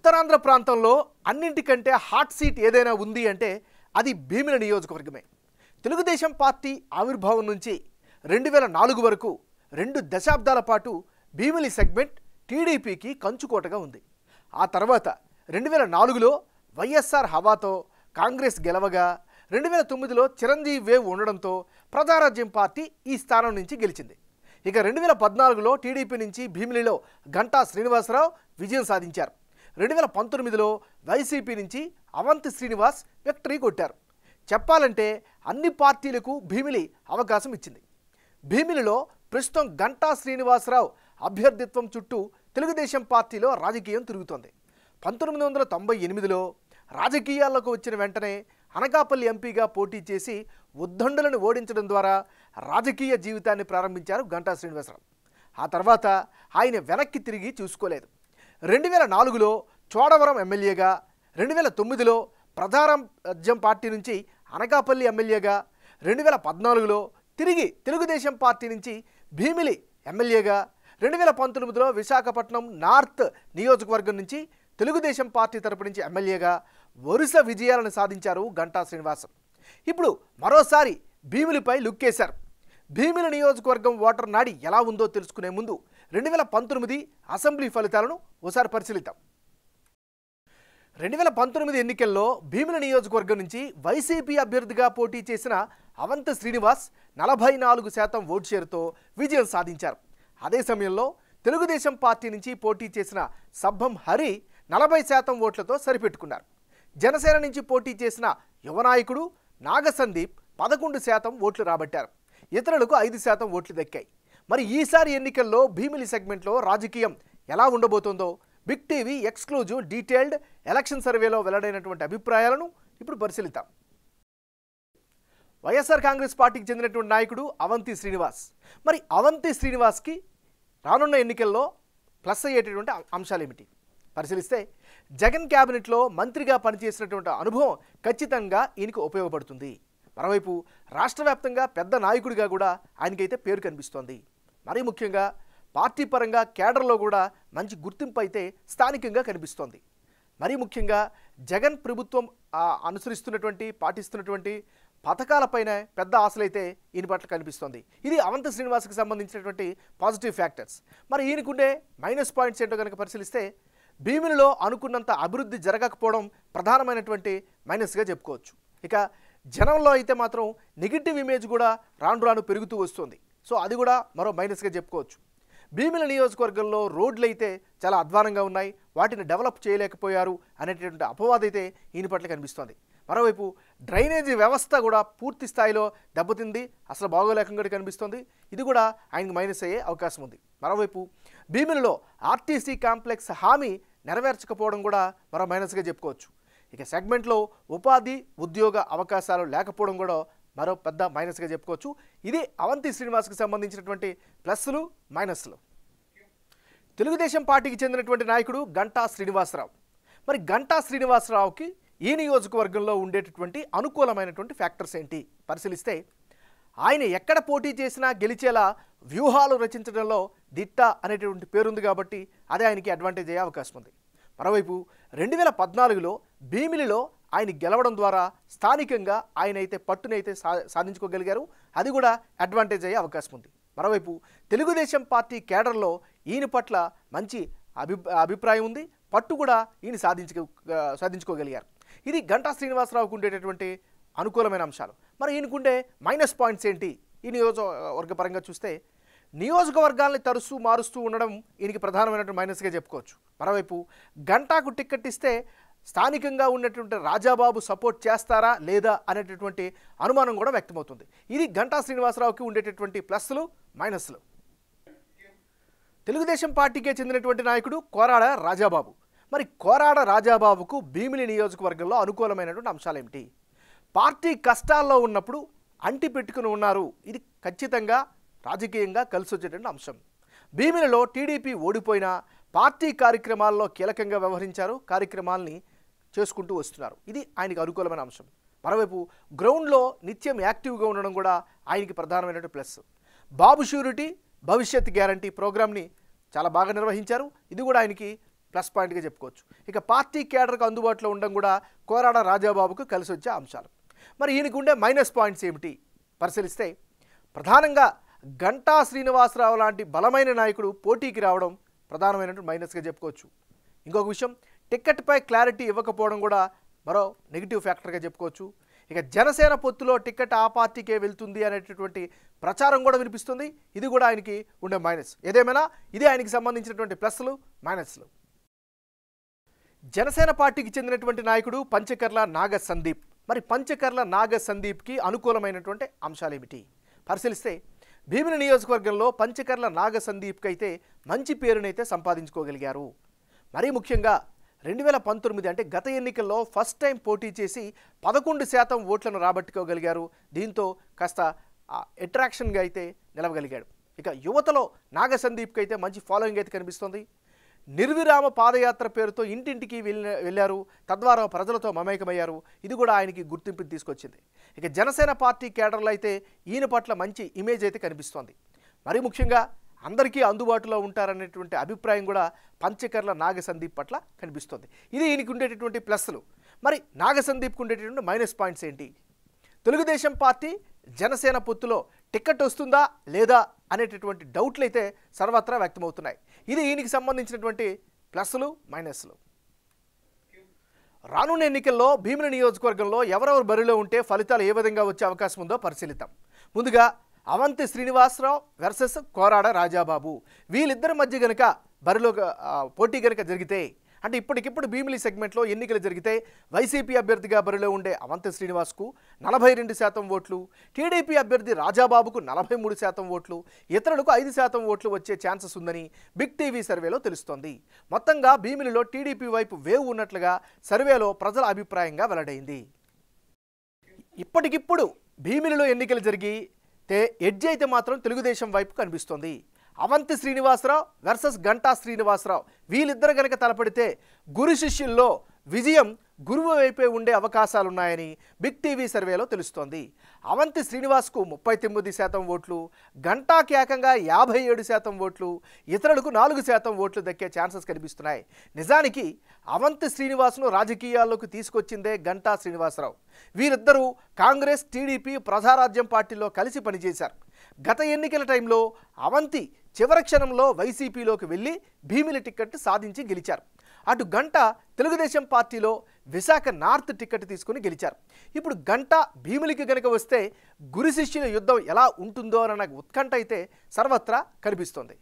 ఉత్తరాంధ్ర ప్రాంతంలో అన్నింటికంటే hot seat ఏదైనా ఉంది అంటే అది భీమిలి నియోజకవర్గమే. తెలుగుదేశం పార్టీ ఆవిర్భావం నుంచి 2004 వరకు 2 దశాబ్దాల పాటు భీమిలి సెగ్మెంట్ టీడీపీకి కంచుకోటగా ఉంది. ఆ తర్వాత 2004లో వైఎస్ఆర్ హవాతో కాంగ్రెస్ గెలవగా 2009లో చిరంజీవి వేవ్ ఉండడంతో ప్రజారాజ్యం పార్టీ ఈ స్థానం నుంచి గెలిచింది. ఇక 2014లో టీడీపీ నుంచి భీమిలిలో గంటా శ్రీనివాసరావు విజయం సాధించారు. 2019లో వైసీపీ నుంచి అవంతి శ్రీనివాస్ విక్టరీ కొట్టారు. చెప్పాలంటే అన్ని పార్టీలకు భీమిలి అవకాశం ఇచ్చింది. భీమిలిలో ప్రస్తుతం గంటా శ్రీనివాసరావు అభ్యర్థిత్వం చుట్టూ తెలుగుదేశం పార్టీలో రాజకీయం తిరుగుతోంది. 1998లో రాజకీయాల్లోకి వచ్చిన వెంటనే అనకాపల్లి ఎంపీగా పోటీ చేసి ఉద్దండులను ఓడించడం ద్వారా రాజకీయ జీవితాన్ని ప్రారంభించారు గంటా శ్రీనివాసరావు. ఆ తర్వాత ఆయన వెనక్కి తిరిగి చూసుకోలేదు. 2004లో చోడవరం ఎమ్మెల్యేగా, 2009లో ప్రజారాజ్యం పార్టీ నుంచి అనకాపల్లి ఎమ్మెల్యేగా, 2014లో తిరిగి తెలుగుదేశం పార్టీ నుంచి భీమిలి ఎమ్మెల్యేగా, 2019లో విశాఖపట్నం నార్త్ నియోజకవర్గం నుంచి తెలుగుదేశం పార్టీ తరపు నుంచి ఎమ్మెల్యేగా వరుస విజయాలను సాధించారు గంటా శ్రీనివాసం. ఇప్పుడు మరోసారి భీమిలిపై లుక్కేశారు. భీమిలి నియోజకవర్గం ఓటర్ నాడి ఎలా ఉందో తెలుసుకునే ముందు 2019 అసెంబ్లీ ఫలితాలను ఒకసారి పరిశీలిద్దాం. 2019 ఎన్నికల్లో భీమిలి నియోజకవర్గం నుంచి వైసీపీ అభ్యర్థిగా పోటీ చేసిన అవంతి శ్రీనివాస్ 44% ఓటు షేరుతో విజయం సాధించారు. అదే సమయంలో తెలుగుదేశం పార్టీ నుంచి పోటీ చేసిన సబ్బం హరి 40% ఓట్లతో సరిపెట్టుకున్నారు. జనసేన నుంచి పోటీ చేసిన యువనాయకుడు నాగ సందీప్ 11% ఓట్లు రాబట్టారు. ఇతరులకు 5% ఓట్లు దక్కాయి. మరి ఈసారి ఎన్నికల్లో భీమిలి సెగ్మెంట్లో రాజకీయం ఎలా ఉండబోతోందో big TV exclusive detailed election సర్వేలో వెల్లడైనటువంటి అభిప్రాయాలను ఇప్పుడు పరిశీలిద్దాం. వైఎస్ఆర్ కాంగ్రెస్ పార్టీకి చెందినటువంటి నాయకుడు అవంతి శ్రీనివాస్. మరి అవంతి శ్రీనివాస్కి రానున్న ఎన్నికల్లో ప్లస్ అయ్యేటటువంటి అంశాలు ఏమిటి పరిశీలిస్తే, జగన్ క్యాబినెట్లో మంత్రిగా పనిచేసినటువంటి అనుభవం ఖచ్చితంగా ఈయనకు ఉపయోగపడుతుంది. మరోవైపు రాష్ట్ర వ్యాప్తంగా పెద్ద నాయకుడిగా కూడా ఆయనకైతే పేరు కనిపిస్తోంది. మరీ ముఖ్యంగా పార్టీ పరంగా కేడర్లో కూడా మంచి గుర్తింపు అయితే స్థానికంగా కనిపిస్తోంది. మరీ ముఖ్యంగా జగన్ ప్రభుత్వం పాటిస్తున్నటువంటి పథకాలపైన పెద్ద ఆశలైతే ఈయన పట్ల కనిపిస్తోంది. ఇది అవంతి శ్రీనివాస్కి సంబంధించినటువంటి పాజిటివ్ ఫ్యాక్టర్స్. మరి ఈయనకుండే మైనస్ పాయింట్స్ ఏంటో కనుక పరిశీలిస్తే, భీమిలిలో అనుకున్నంత అభివృద్ధి జరగకపోవడం ప్రధానమైనటువంటి మైనస్గా చెప్పుకోవచ్చు. ఇక జనంలో అయితే మాత్రం నెగిటివ్ ఇమేజ్ కూడా రాను రాను పెరుగుతూ వస్తుంది. సో అది కూడా మరో మైనస్గా చెప్పుకోవచ్చు. భీమిలి నియోజకవర్గంలో రోడ్లు అయితే చాలా అధ్వానంగా ఉన్నాయి, వాటిని డెవలప్ చేయలేకపోయారు అనేటటువంటి అపవాదం అయితే ఈయన పట్ల కనిపిస్తోంది. మరోవైపు డ్రైనేజీ వ్యవస్థ కూడా పూర్తి స్థాయిలో దెబ్బతింది, అసలు బాగోలేకంగా కనిపిస్తోంది. ఇది కూడా ఆయనకు మైనస్ అయ్యే అవకాశం ఉంది. మరోవైపు భీమిలిలో ఆర్టీసీ కాంప్లెక్స్ హామీ నెరవేర్చకపోవడం కూడా మరో మైనస్గా చెప్పుకోవచ్చు. ఇక సెగ్మెంట్లో ఉపాధి ఉద్యోగ అవకాశాలు లేకపోవడం కూడా మరో పెద్ద మైనస్గా చెప్పుకోవచ్చు. ఇది అవంతి శ్రీనివాస్కి సంబంధించినటువంటి ప్లస్లు మైనస్లు. తెలుగుదేశం పార్టీకి చెందినటువంటి నాయకుడు గంటా శ్రీనివాసరావు. మరి గంటా శ్రీనివాసరావుకి ఈ నియోజకవర్గంలో ఉండేటటువంటి అనుకూలమైనటువంటి ఫ్యాక్టర్స్ ఏంటి పరిశీలిస్తే, ఆయన ఎక్కడ పోటీ చేసినా గెలిచేలా వ్యూహాలు రచించడంలో దిట్ట అనేటువంటి పేరుంది కాబట్టి అదే ఆయనకి అడ్వాంటేజ్ అయ్యే అవకాశం ఉంది. మరోవైపు 2014లో భీమిలిలో ఆయన గెలవడం ద్వారా స్థానికంగా ఆయన అయితే పట్టునైతే సాధించుకోగలిగారు. అది కూడా అడ్వాంటేజ్ అయ్యే అవకాశం ఉంది. మరోవైపు తెలుగుదేశం పార్టీ కేడర్లో ఈయన పట్ల మంచి అభిప్రాయం ఉంది, పట్టు కూడా ఈయన సాధించుకోగలిగారు. ఇది గంటా శ్రీనివాసరావుకు ఉండేటటువంటి అనుకూలమైన అంశాలు. మరి ఈయనకుండే మైనస్ పాయింట్స్ ఏంటి ఈ నియోజకవర్గ పరంగా చూస్తే, నియోజకవర్గాల్ని తరచూ మారుస్తూ ఉండడం ఈయనకి ప్రధానమైనటువంటి మైనస్గా చెప్పుకోవచ్చు. మరోవైపు గంటాకు టిక్కెట్ ఇస్తే స్థానికంగా ఉన్నటువంటి రాజాబాబు సపోర్ట్ చేస్తారా లేదా అనేటటువంటి అనుమానం కూడా వ్యక్తమవుతుంది. ఇది గంటా శ్రీనివాసరావుకి ఉండేటటువంటి ప్లస్లు మైనస్లు. తెలుగుదేశం పార్టీకే చెందినటువంటి నాయకుడు కోరాడ రాజాబాబు. మరి కోరాడ రాజాబాబుకు భీమిలి నియోజకవర్గంలో అనుకూలమైనటువంటి అంశాలు ఏమిటి? పార్టీ కష్టాల్లో ఉన్నప్పుడు అంటి పెట్టుకుని ఉన్నారు. ఇది ఖచ్చితంగా రాజకీయంగా కలిసి వచ్చేటువంటి అంశం. భీమిలిలో టీడీపీ ఓడిపోయినా పార్టీ కార్యక్రమాల్లో కీలకంగా వ్యవహరించారు, కార్యక్రమాల్ని చేసుకుంటూ వస్తున్నారు. ఇది ఆయనకి అనుకూలమైన అంశం. మరోవైపు గ్రౌండ్లో నిత్యం యాక్టివ్గా ఉండడం కూడా ఆయనకి ప్రధానమైనటువంటి ప్లస్. బాబు షూరిటీ భవిష్యత్ గ్యారంటీ ప్రోగ్రామ్ని చాలా బాగా నిర్వహించారు. ఇది కూడా ఆయనకి ప్లస్ పాయింట్గా చెప్పుకోవచ్చు. ఇక పార్టీ కేడర్కు అందుబాటులో ఉండడం కూడా కోరాడ రాజాబాబుకు కలిసి వచ్చే అంశాలు. మరి ఈయనకు ఉండే మైనస్ పాయింట్స్ ఏమిటి పరిశీలిస్తే ప్రధానంగా గంటా శ్రీనివాసరావు లాంటి బలమైన నాయకుడు పోటీకి రావడం ప్రధానమైనటువంటి మైనస్గా చెప్పుకోవచ్చు. ఇంకొక విషయం, టికెట్పై క్లారిటీ ఇవ్వకపోవడం కూడా మరో నెగిటివ్ ఫ్యాక్టర్గా చెప్పుకోవచ్చు. ఇక జనసేన పొత్తులో టికెట్ ఆ పార్టీకే వెళ్తుంది అనేటటువంటి ప్రచారం కూడా వినిపిస్తుంది. ఇది కూడా ఆయనకి ఉండే మైనస్. ఏదేమైనా ఇది ఆయనకి సంబంధించినటువంటి ప్లస్లు మైనస్లు. జనసేన పార్టీకి చెందినటువంటి నాయకుడు పంచకర్ల నాగ సందీప్. మరి పంచకర్ల నాగ సందీప్కి అనుకూలమైనటువంటి అంశాలు ఏమిటి పరిశీలిస్తే భీమిలి నియోజకవర్గంలో పంచకర్ల నాగ సందీప్కి అయితే మంచి పేరునైతే సంపాదించుకోగలిగారు. మరీ ముఖ్యంగా 2019 అంటే గత ఎన్నికల్లో ఫస్ట్ టైం పోటీ చేసి 11% ఓట్లను రాబట్టుకోగలిగారు. దీంతో కాస్త అట్రాక్షన్గా అయితే నిలవగలిగాడు. ఇక యువతలో నాగ సందీప్కి అయితే మంచి ఫాలోయింగ్ అయితే కనిపిస్తుంది. నిర్విరామ పాదయాత్ర పేరుతో ఇంటింటికి వెళ్ళారు, తద్వారా ప్రజలతో మమేకమయ్యారు. ఇది కూడా ఆయనకి గుర్తింపుని తీసుకొచ్చింది. ఇక జనసేన పార్టీ కేడర్లో అయితే ఈయన పట్ల మంచి ఇమేజ్ అయితే కనిపిస్తోంది. మరీ ముఖ్యంగా అందరికీ అందుబాటులో ఉంటారనేటువంటి అభిప్రాయం కూడా పంచకర్ల నాగ సందీప్ పట్ల కనిపిస్తుంది. ఇది ఈయనకి ఉండేటటువంటి ప్లస్లు. మరి నాగ సందీప్కి ఉండేటటువంటి మైనస్ పాయింట్స్ ఏంటి? తెలుగుదేశం పార్టీ జనసేన పొత్తులో టికెట్ వస్తుందా లేదా అనేటటువంటి డౌట్లు అయితే సర్వత్రా వ్యక్తమవుతున్నాయి. ఇది ఈయనకి సంబంధించినటువంటి ప్లస్లు మైనస్లు. రానున్న ఎన్నికల్లో భీమిలి నియోజకవర్గంలో ఎవరెవరు బరిలో ఉంటే ఫలితాలు ఏ విధంగా వచ్చే అవకాశం ఉందో పరిశీలిద్దాం. ముందుగా అవంతి శ్రీనివాసరావు వర్సెస్ కోరాడ రాజాబాబు, వీళ్ళిద్దరి మధ్య గనక బరిలో పోటీ గనక జరిగితే, అంటే ఇప్పటికిప్పుడు భీమిలి సెగ్మెంట్లో ఎన్నికలు జరిగితే వైసీపీ అభ్యర్థిగా బరిలో ఉండే అవంతి శ్రీనివాస్కు 42% ఓట్లు, టీడీపీ అభ్యర్థి రాజాబాబుకు 43% ఓట్లు, ఇతరులకు 5% ఓట్లు వచ్చే ఛాన్సెస్ ఉందని బిగ్ టీవీ సర్వేలో తెలుస్తోంది. మొత్తంగా భీమిలిలో టీడీపీ వైపు వేవ్ ఉన్నట్లుగా సర్వేలో ప్రజల అభిప్రాయంగా వెల్లడైంది. ఇప్పటికిప్పుడు భీమిలిలో ఎన్నికలు జరిగితే ఎడ్జ్ అయితే మాత్రం తెలుగుదేశం వైపు కనిపిస్తోంది. అవంతి శ్రీనివాసరావు వర్సెస్ గంటా శ్రీనివాసరావు, వీళ్ళిద్దరు కనుక తలపడితే గురు శిష్యుల్లో విజయం గురువు వైపే ఉండే అవకాశాలున్నాయని బిగ్ టీవీ సర్వేలో తెలుస్తోంది. అవంతి శ్రీనివాస్కు 39% ఓట్లు, గంటాకి ఏకంగా 57% ఓట్లు, ఇతరులకు 4% ఓట్లు దక్కే ఛాన్సెస్ కనిపిస్తున్నాయి. నిజానికి అవంతి శ్రీనివాస్ను రాజకీయాల్లోకి తీసుకొచ్చిందే గంటా శ్రీనివాసరావు. వీరిద్దరూ కాంగ్రెస్, టీడీపీ, ప్రజారాజ్యం పార్టీలో కలిసి పనిచేశారు. గత ఎన్నికల టైంలో అవంతి చివరి క్షణంలో వైసీపీలోకి వెళ్ళి భీమిలి టికెట్ సాధించి గెలిచారు. అటు గంట తెలుగుదేశం పార్టీలో విశాఖ నార్త్ టికెట్ తీసుకుని గెలిచారు. ఇప్పుడు గంట భీమిలికి గనక వస్తే గురు శిష్యుల యుద్ధం ఎలా ఉంటుందో అన్న ఉత్కంఠ అయితే సర్వత్రా కనిపిస్తోంది.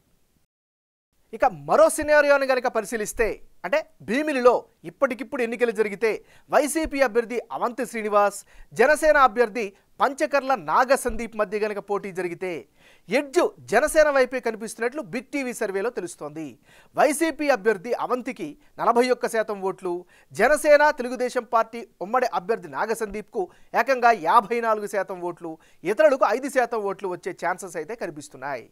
ఇక మరో సినారియోని గనక పరిశీలిస్తే, అంటే భీమిలిలో ఇప్పటికిప్పుడు ఎన్నికలు జరిగితే వైసీపీ అభ్యర్థి అవంతి శ్రీనివాస్, జనసేన అభ్యర్థి పంచకర్ల నాగ సందీప్ మధ్య గనక పోటీ జరిగితే ఎడ్జు జనసేన వైపే కనిపిస్తున్నట్లు బిగ్ టీవీ సర్వేలో తెలుస్తోంది. వైసీపీ అభ్యర్థి అవంతికి 41% ఓట్లు, జనసేన తెలుగుదేశం పార్టీ ఉమ్మడి అభ్యర్థి నాగ సందీప్కు ఏకంగా 54% ఓట్లు, ఇతరులకు 5% ఓట్లు వచ్చే ఛాన్సెస్ అయితే కనిపిస్తున్నాయి.